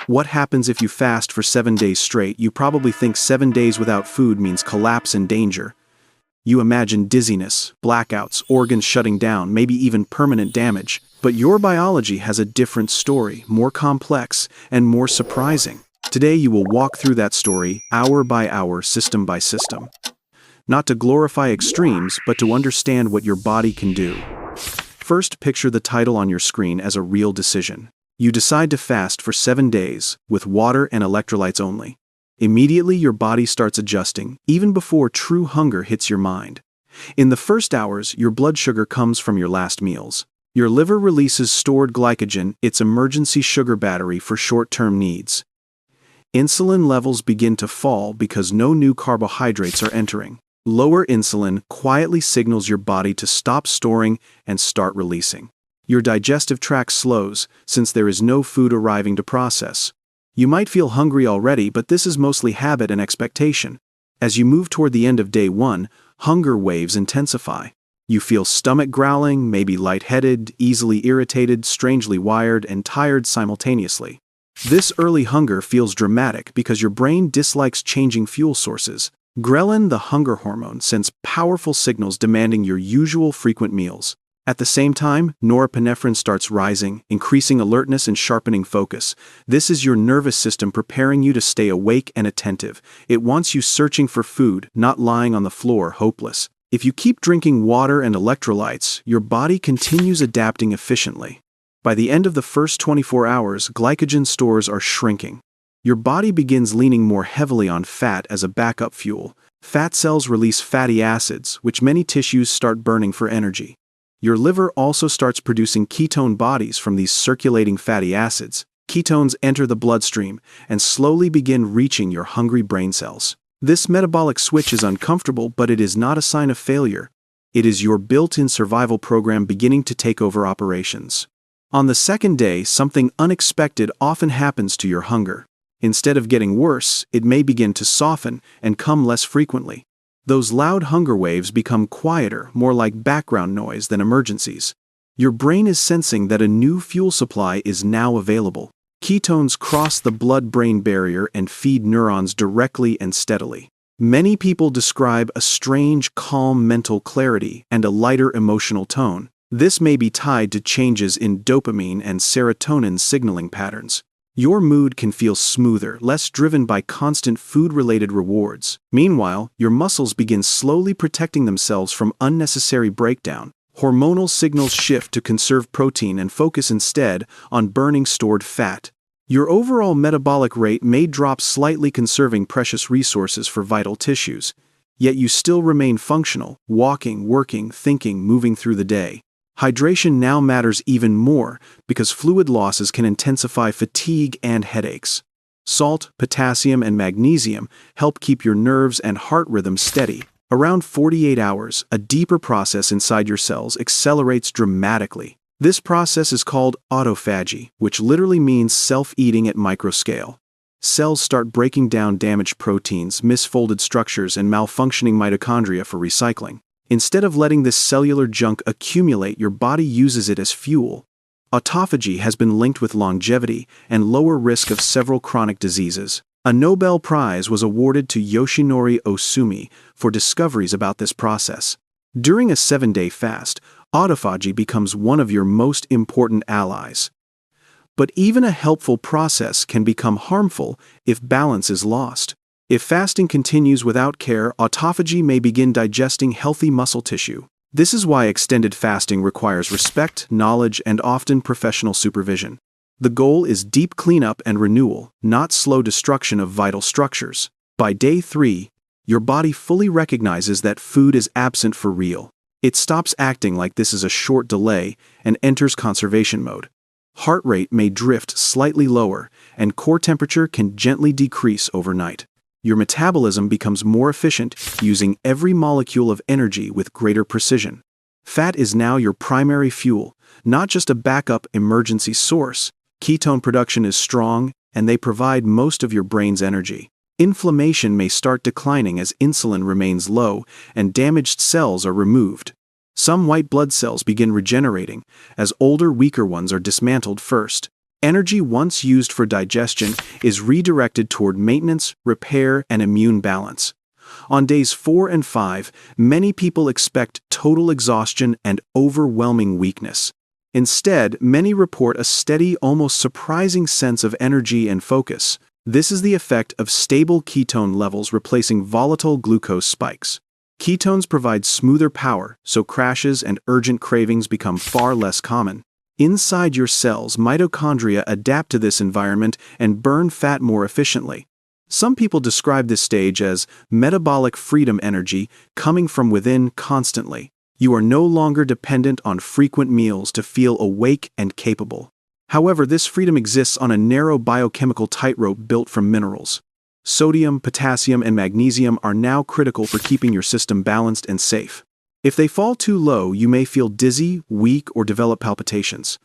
What happens if you fast for 7 days straight? You probably think 7 days without food means collapse and danger. You imagine dizziness, blackouts, organs shutting down, maybe even permanent damage. But your biology has a different story, more complex and more surprising. Today you will walk through that story, hour by hour, system by system. Not to glorify extremes, but to understand what your body can do. First, picture the title on your screen as a real decision. You decide to fast for 7 days, with water and electrolytes only. Immediately your body starts adjusting, even before true hunger hits your mind. In the first hours, your blood sugar comes from your last meals. Your liver releases stored glycogen, its emergency sugar battery for short-term needs. Insulin levels begin to fall because no new carbohydrates are entering. Lower insulin quietly signals your body to stop storing and start releasing. Your digestive tract slows, since there is no food arriving to process. You might feel hungry already, but this is mostly habit and expectation. As you move toward the end of day 1, hunger waves intensify. You feel stomach growling, maybe lightheaded, easily irritated, strangely wired, and tired simultaneously. This early hunger feels dramatic because your brain dislikes changing fuel sources. Ghrelin, the hunger hormone, sends powerful signals demanding your usual frequent meals. At the same time, norepinephrine starts rising, increasing alertness and sharpening focus. This is your nervous system preparing you to stay awake and attentive. It wants you searching for food, not lying on the floor hopeless. If you keep drinking water and electrolytes, your body continues adapting efficiently. By the end of the first 24 hours, glycogen stores are shrinking. Your body begins leaning more heavily on fat as a backup fuel. Fat cells release fatty acids, which many tissues start burning for energy. Your liver also starts producing ketone bodies from these circulating fatty acids. Ketones enter the bloodstream and slowly begin reaching your hungry brain cells. This metabolic switch is uncomfortable, but it is not a sign of failure. It is your built-in survival program beginning to take over operations. On the second day, something unexpected often happens to your hunger. Instead of getting worse, it may begin to soften and come less frequently. Those loud hunger waves become quieter, more like background noise than emergencies. Your brain is sensing that a new fuel supply is now available. Ketones cross the blood-brain barrier and feed neurons directly and steadily. Many people describe a strange, calm mental clarity and a lighter emotional tone. This may be tied to changes in dopamine and serotonin signaling patterns. Your mood can feel smoother, less driven by constant food-related rewards. Meanwhile, your muscles begin slowly protecting themselves from unnecessary breakdown. Hormonal signals shift to conserve protein and focus instead on burning stored fat. Your overall metabolic rate may drop slightly, conserving precious resources for vital tissues. Yet you still remain functional, walking, working, thinking, moving through the day. Hydration now matters even more because fluid losses can intensify fatigue and headaches. Salt, potassium, and magnesium help keep your nerves and heart rhythm steady. Around 48 hours, a deeper process inside your cells accelerates dramatically. This process is called autophagy, which literally means self-eating at microscale. Cells start breaking down damaged proteins, misfolded structures, and malfunctioning mitochondria for recycling. Instead of letting this cellular junk accumulate, your body uses it as fuel. Autophagy has been linked with longevity and lower risk of several chronic diseases. A Nobel Prize was awarded to Yoshinori Ohsumi for discoveries about this process. During a 7-day fast, autophagy becomes one of your most important allies. But even a helpful process can become harmful if balance is lost. If fasting continues without care, autophagy may begin digesting healthy muscle tissue. This is why extended fasting requires respect, knowledge, and often professional supervision. The goal is deep cleanup and renewal, not slow destruction of vital structures. By day 3, your body fully recognizes that food is absent for real. It stops acting like this is a short delay and enters conservation mode. Heart rate may drift slightly lower, and core temperature can gently decrease overnight. Your metabolism becomes more efficient, using every molecule of energy with greater precision. Fat is now your primary fuel, not just a backup emergency source. Ketone production is strong, and they provide most of your brain's energy. Inflammation may start declining as insulin remains low and damaged cells are removed. Some white blood cells begin regenerating, as older, weaker ones are dismantled first. Energy once used for digestion is redirected toward maintenance, repair, and immune balance. On days 4 and 5, many people expect total exhaustion and overwhelming weakness. Instead, many report a steady, almost surprising sense of energy and focus. This is the effect of stable ketone levels replacing volatile glucose spikes. Ketones provide smoother power, so crashes and urgent cravings become far less common. Inside your cells, mitochondria adapt to this environment and burn fat more efficiently. Some people describe this stage as metabolic freedom energy coming from within constantly. You are no longer dependent on frequent meals to feel awake and capable. However, this freedom exists on a narrow biochemical tightrope built from minerals. Sodium, potassium, and magnesium are now critical for keeping your system balanced and safe. If they fall too low, you may feel dizzy, weak, or develop palpitations.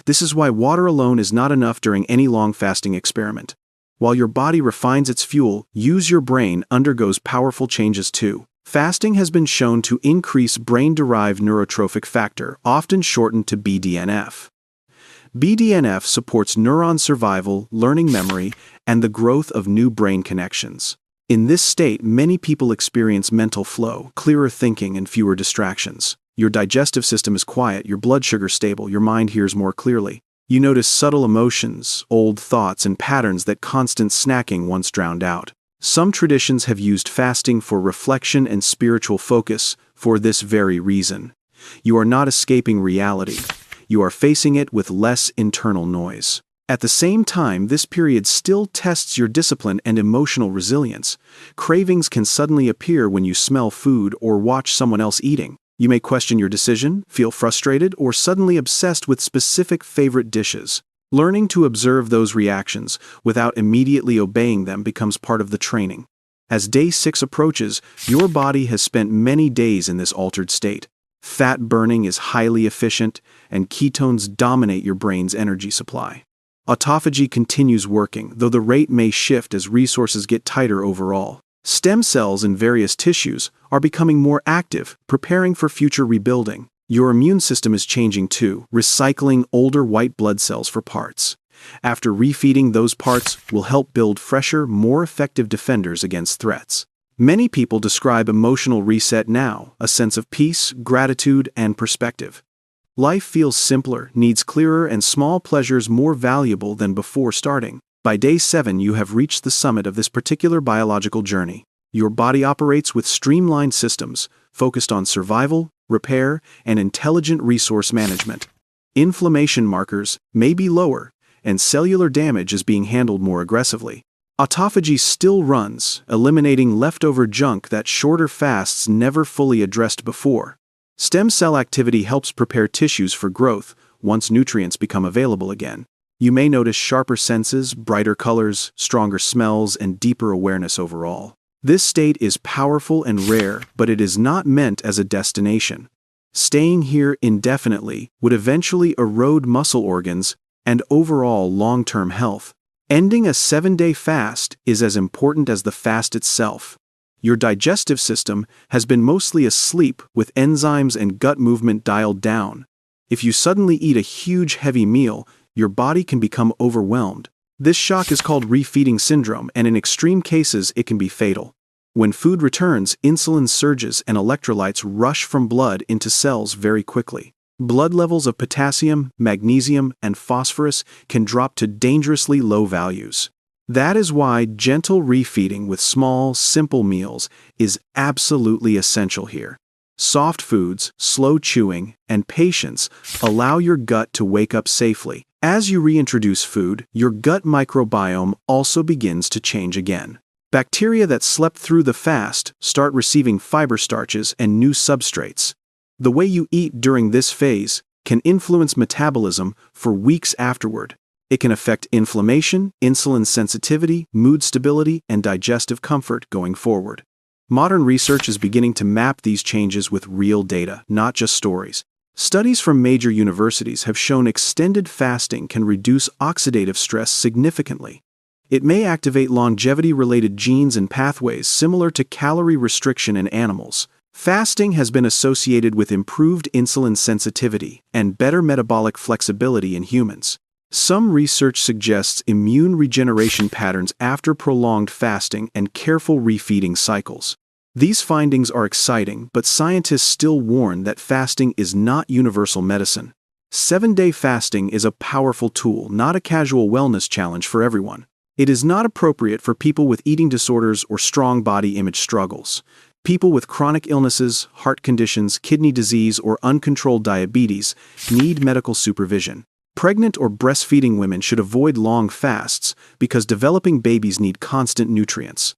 This is why water alone is not enough during any long fasting experiment. While your body refines its fuel, use your brain undergoes powerful changes too. Fasting has been shown to increase brain-derived neurotrophic factor, often shortened to BDNF. BDNF supports neuron survival, learning memory, and the growth of new brain connections. In this state, many people experience mental flow, clearer thinking, and fewer distractions. Your digestive system is quiet, your blood sugar stable, your mind hears more clearly. You notice subtle emotions, old thoughts, and patterns that constant snacking once drowned out. Some traditions have used fasting for reflection and spiritual focus for this very reason. You are not escaping reality. You are facing it with less internal noise. At the same time, this period still tests your discipline and emotional resilience. Cravings can suddenly appear when you smell food or watch someone else eating. You may question your decision, feel frustrated, or suddenly obsessed with specific favorite dishes. Learning to observe those reactions without immediately obeying them becomes part of the training. As day 6 approaches, your body has spent many days in this altered state. Fat burning is highly efficient, and ketones dominate your brain's energy supply. Autophagy continues working, though the rate may shift as resources get tighter overall. Stem cells in various tissues are becoming more active, preparing for future rebuilding. Your immune system is changing too, recycling older white blood cells for parts. After refeeding, those parts will help build fresher, more effective defenders against threats. Many people describe emotional reset now, a sense of peace, gratitude, and perspective. Life feels simpler, needs clearer, and small pleasures more valuable than before starting. By day 7, you have reached the summit of this particular biological journey. Your body operates with streamlined systems, focused on survival, repair, and intelligent resource management. Inflammation markers may be lower, and cellular damage is being handled more aggressively. Autophagy still runs, eliminating leftover junk that shorter fasts never fully addressed before. Stem cell activity helps prepare tissues for growth once nutrients become available again. You may notice sharper senses, brighter colors, stronger smells, and deeper awareness overall. This state is powerful and rare, but it is not meant as a destination. Staying here indefinitely would eventually erode muscle organs and overall long-term health. Ending a 7-day fast is as important as the fast itself. Your digestive system has been mostly asleep with enzymes and gut movement dialed down. If you suddenly eat a huge heavy meal, your body can become overwhelmed. This shock is called refeeding syndrome, and in extreme cases it can be fatal. When food returns, insulin surges and electrolytes rush from blood into cells very quickly. Blood levels of potassium, magnesium, and phosphorus can drop to dangerously low values. That is why gentle refeeding with small, simple meals is absolutely essential here. Soft foods, slow chewing, and patience allow your gut to wake up safely. As you reintroduce food, your gut microbiome also begins to change again. Bacteria that slept through the fast start receiving fiber starches and new substrates. The way you eat during this phase can influence metabolism for weeks afterward. It can affect inflammation, insulin sensitivity, mood stability, and digestive comfort going forward. Modern research is beginning to map these changes with real data, not just stories. Studies from major universities have shown extended fasting can reduce oxidative stress significantly. It may activate longevity-related genes and pathways similar to calorie restriction in animals. Fasting has been associated with improved insulin sensitivity and better metabolic flexibility in humans. Some research suggests immune regeneration patterns after prolonged fasting and careful refeeding cycles. These findings are exciting, but scientists still warn that fasting is not universal medicine. 7-day fasting is a powerful tool, not a casual wellness challenge for everyone. It is not appropriate for people with eating disorders or strong body image struggles. People with chronic illnesses, heart conditions, kidney disease, or uncontrolled diabetes need medical supervision. Pregnant or breastfeeding women should avoid long fasts because developing babies need constant nutrients.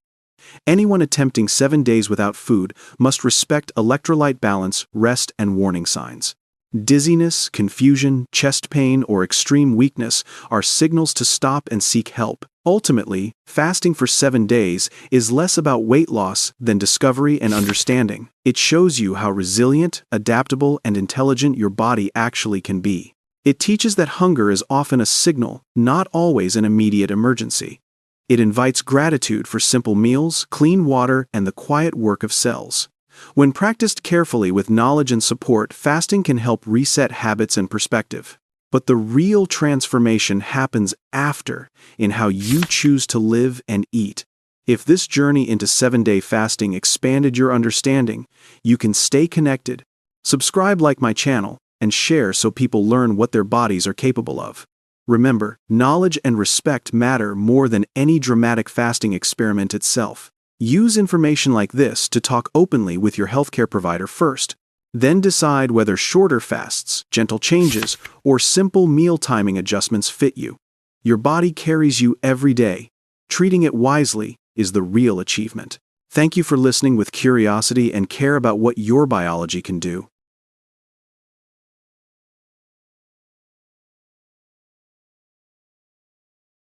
Anyone attempting 7 days without food must respect electrolyte balance, rest, and warning signs. Dizziness, confusion, chest pain, or extreme weakness are signals to stop and seek help. Ultimately, fasting for 7 days is less about weight loss than discovery and understanding. It shows you how resilient, adaptable, and intelligent your body actually can be. It teaches that hunger is often a signal, not always an immediate emergency. It invites gratitude for simple meals, clean water, and the quiet work of cells. When practiced carefully with knowledge and support, fasting can help reset habits and perspective. But the real transformation happens after, in how you choose to live and eat. If this journey into 7-day fasting expanded your understanding, you can stay connected. Subscribe, like my channel, and share so people learn what their bodies are capable of. Remember, knowledge and respect matter more than any dramatic fasting experiment itself. Use information like this to talk openly with your healthcare provider first. Then decide whether shorter fasts, gentle changes, or simple meal timing adjustments fit you. Your body carries you every day. Treating it wisely is the real achievement. Thank you for listening with curiosity and care about what your biology can do.